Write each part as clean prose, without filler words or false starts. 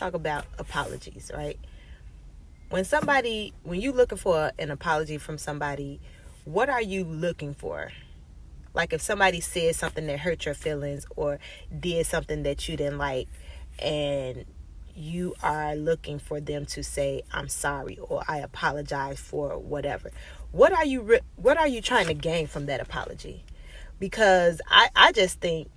talk about apologies, right? When you're looking for an apology from somebody, what are you looking for? Like if somebody said something that hurt your feelings or did something that you didn't like, and you are looking for them to say, I'm sorry, or I apologize for whatever. What are you trying to gain from that apology? Because I just think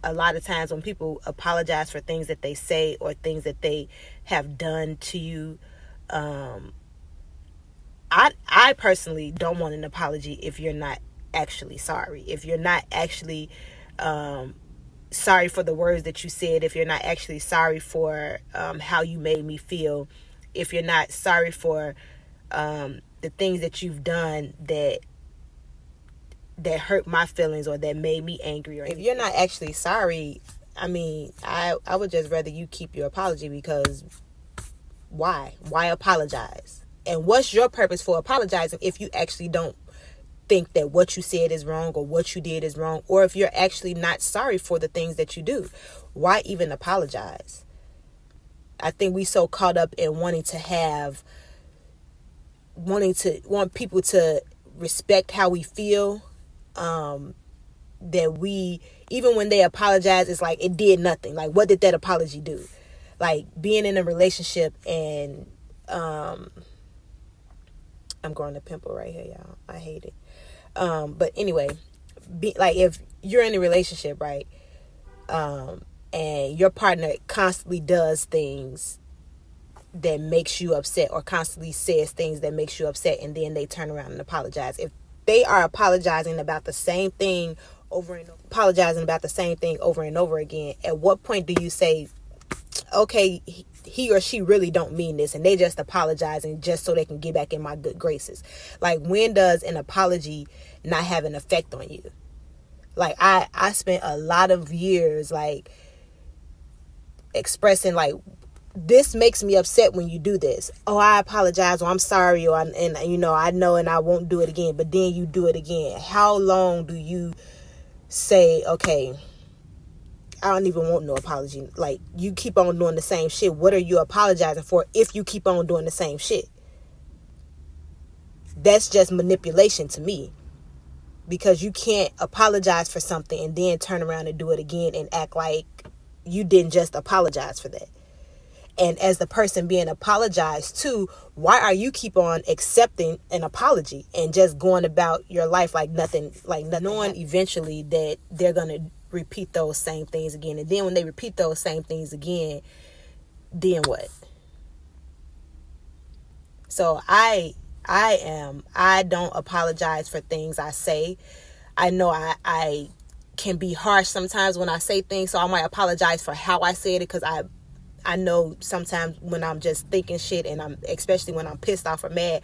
a lot of times when people apologize for things that they say or things that they have done to you, I personally don't want an apology if you're not actually sorry. If you're not actually sorry for the words that you said, if you're not actually sorry for how you made me feel, if you're not sorry for the things that you've done that hurt my feelings or that made me angry, or if you're not actually sorry, I mean, I would just rather you keep your apology, because why apologize? And what's your purpose for apologizing if you actually don't think that what you said is wrong or what you did is wrong, or if you're actually not sorry for the things that you do? Why even apologize? I think we so caught up in wanting people to respect how we feel, that we, even when they apologize, it's like it did nothing. Like, what did that apology do? Like being in a relationship and I'm growing a pimple right here, y'all. I hate it. But anyway, like if you're in a relationship, right, and your partner constantly does things that makes you upset, or constantly says things that makes you upset, and then they turn around and apologize. If they are apologizing about the same thing over and over again, at what point do you say, okay, he or she really don't mean this, and they just apologizing just so they can get back in my good graces? Like, when does an apology not have an effect on you? Like, I spent a lot of years like expressing like, this makes me upset when you do this. Oh, I apologize, or I'm sorry, or I know, and I won't do it again. But then you do it again. How long do you say, okay, I don't even want no apology? Like, you keep on doing the same shit. What are you apologizing for if you keep on doing the same shit? That's just manipulation to me, because you can't apologize for something and then turn around and do it again and act like you didn't just apologize for that. And as the person being apologized to, why are you keep on accepting an apology and just going about your life like nothing, knowing eventually that they're going to repeat those same things again? And then when they repeat those same things again, then what? So I don't apologize for things I say. I know I can be harsh sometimes when I say things, so I might apologize for how I said it, because I know sometimes when I'm just thinking shit, and especially when I'm pissed off or mad,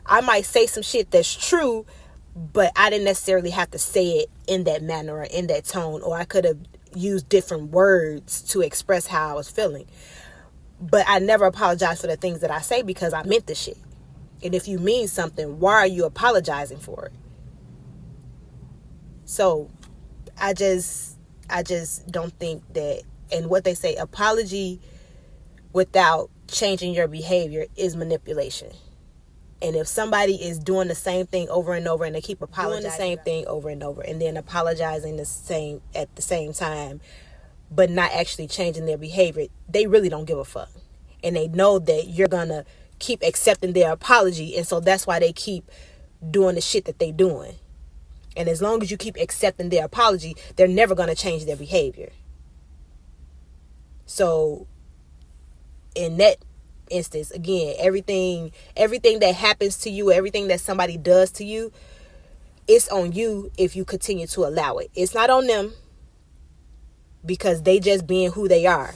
I might say some shit that's true, but I didn't necessarily have to say it in that manner or in that tone, or I could have used different words to express how I was feeling. But I never apologize for the things that I say, because I meant the shit. And if you mean something, why are you apologizing for it? So I just don't think that, and what they say, apology without changing your behavior is manipulation. And if somebody is doing the same thing over and over, and they keep apologizing the same thing over and over, and then apologizing at the same time, but not actually changing their behavior, they really don't give a fuck. And they know that you're gonna keep accepting their apology, and so that's why they keep doing the shit that they doing. And as long as you keep accepting their apology, they're never gonna change their behavior. So in that instance, again, everything that happens to you, everything that somebody does to you, it's on you if you continue to allow it. It's not on them, because they just being who they are.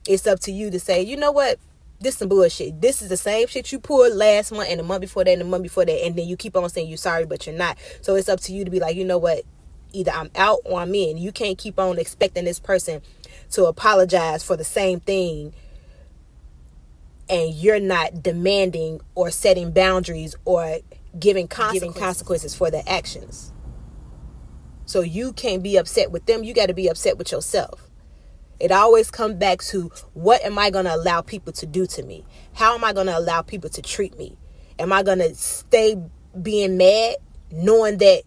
It's up to you to say, you know what, this is some bullshit. This is the same shit you pulled last month and the month before that and the month before that, and then you keep on saying you're sorry, but you're not. So it's up to you to be like, you know what, either I'm out or I'm in. You can't keep on expecting this person to apologize for the same thing, and you're not demanding or setting boundaries or giving consequences for their actions. So you can't be upset with them. You got to be upset with yourself. It always comes back to, what am I going to allow people to do to me? How am I going to allow people to treat me? Am I going to stay being mad knowing that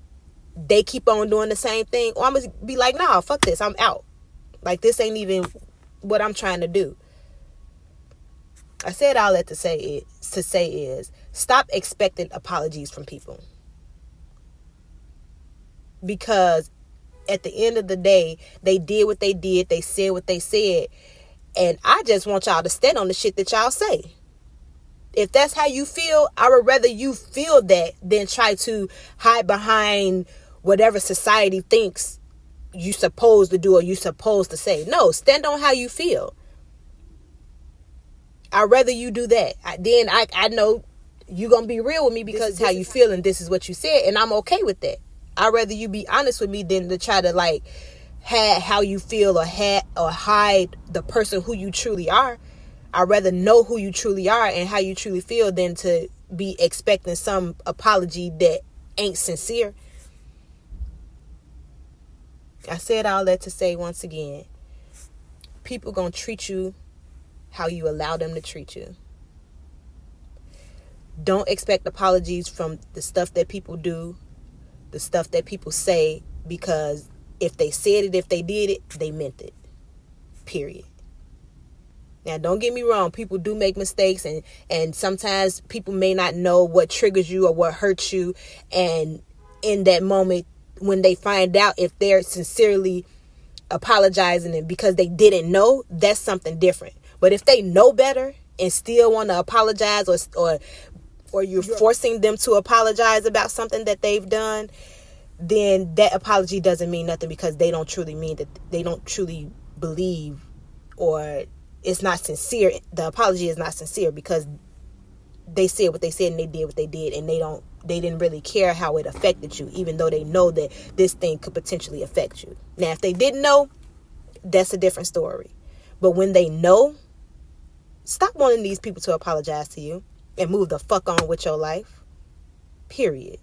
they keep on doing the same thing? Or I'm going to be like, nah, fuck this. I'm out. Like, this ain't even what I'm trying to do. I said all that to say is stop expecting apologies from people. Because at the end of the day, they did what they did. They said what they said. And I just want y'all to stand on the shit that y'all say. If that's how you feel, I would rather you feel that than try to hide behind whatever society thinks you supposed to do or you supposed to say. No, stand on how you feel. I'd rather you do that. Then I know you're going to be real with me because it's how you feel and this is what you said. And I'm okay with that. I'd rather you be honest with me than to try to like hide how you feel or hide the person who you truly are. I'd rather know who you truly are and how you truly feel than to be expecting some apology that ain't sincere. I said all that to say, once again, people gonna treat you how you allow them to treat you. Don't expect apologies from the stuff that people do, the stuff that people say, because if they said it, if they did it, they meant it. Period. Now, don't get me wrong. People do make mistakes, and sometimes people may not know what triggers you or what hurts you. And in that moment, when they find out, if they're sincerely apologizing and because they didn't know, that's something different. But if they know better and still want to apologize, or you're forcing them to apologize about something that they've done, then that apology doesn't mean nothing, because they don't truly mean that. They don't truly believe, or it's not sincere. The apology is not sincere because they said what they said and they did what they did, and they didn't really care how it affected you, even though they know that this thing could potentially affect you. Now, if they didn't know, that's a different story. But when they know, stop wanting these people to apologize to you and move the fuck on with your life. Period.